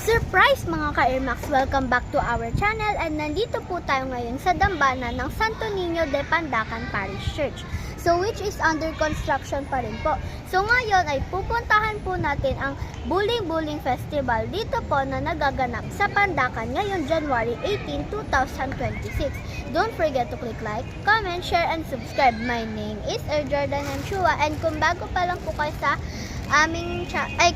Surprise mga ka-Airmax! Welcome back to our channel and nandito po tayo ngayon sa dambana ng Santo Niño de Pandacan Parish Church. So which is under construction pa rin po. So ngayon ay pupuntahan po natin ang Buling-Buling Festival dito po na nagaganap sa Pandacan ngayon January 18, 2026. Don't forget to click like, comment, share, and subscribe. My name is Jordan M. Chua and kung bago pa lang po kayo sa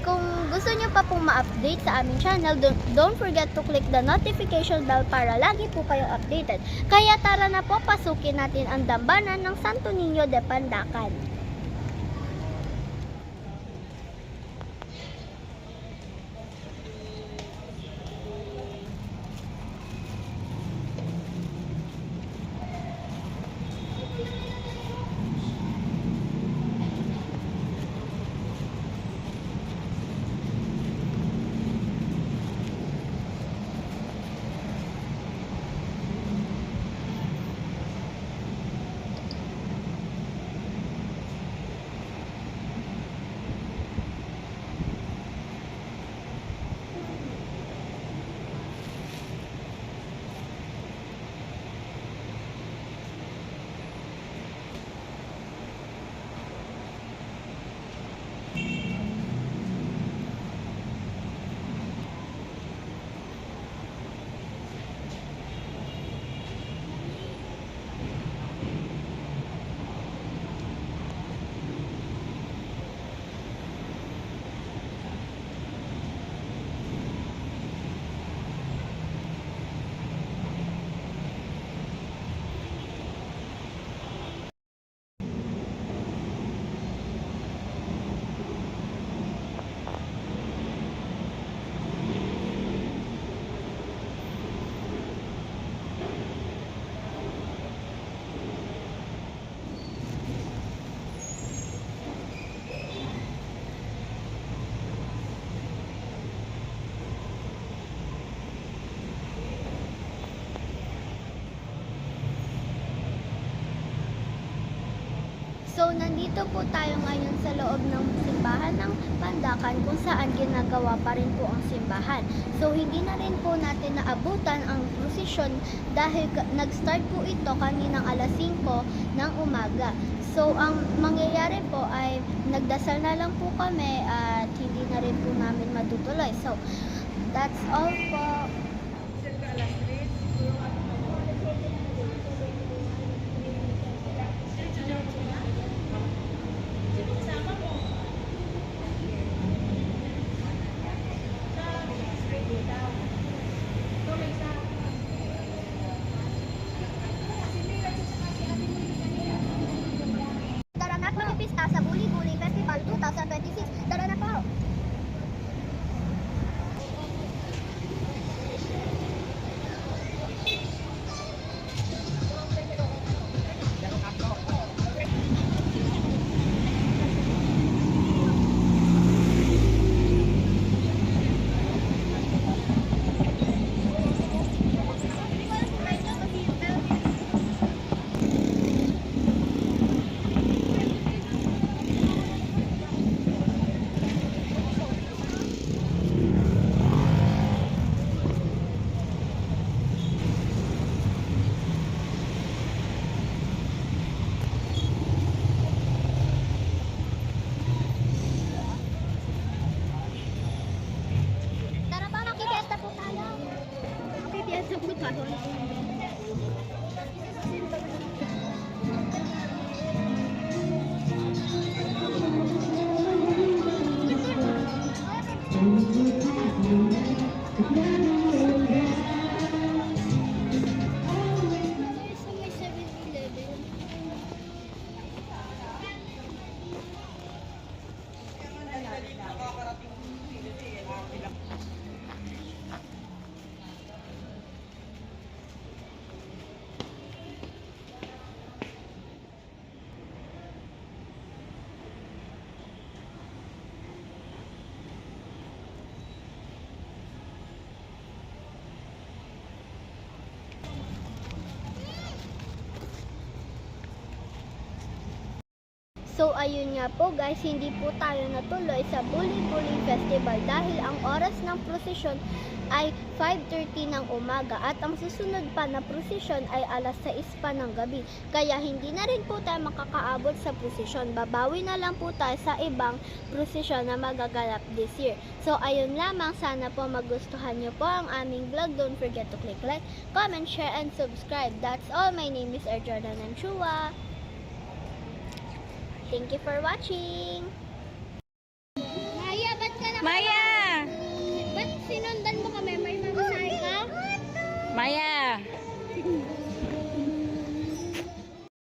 kung gusto nyo pa pong ma-update sa aming channel, don't forget to click the notification bell para lagi po kayo updated. Kaya tara na po, pasukin natin ang dambana ng Santo Niño de Pandacan. So, nandito po tayo ngayon sa loob ng simbahan ng Pandacan kung saan ginagawa pa rin po ang simbahan. So, hindi na rin po natin naabutan ang prosesyon dahil nag-start po ito kaninang alas 5 ng umaga. So, ang mangyayari po ay nagdasal na lang po kami at hindi na rin po namin matutuloy. So, that's all po. Magpipista sa Buling-Buling Festival 2026. Tara na po! So ayun nga po guys, hindi po tayo natuloy sa Buli-Buli Festival dahil ang oras ng prosesyon ay 5:30 ng umaga at ang susunod pa na prosesyon ay alas 6 pa ng gabi. Kaya hindi na rin po tayo makakaabot sa prosesyon. Babawi na lang po tayo sa ibang prosesyon na magaganap this year. So ayun lamang, sana po magustuhan nyo po ang aming vlog. Don't forget to click like, comment, share, and subscribe. That's all. My name is Jordan Anchua. Thank you for watching. Maya, ba't ka na? Maya!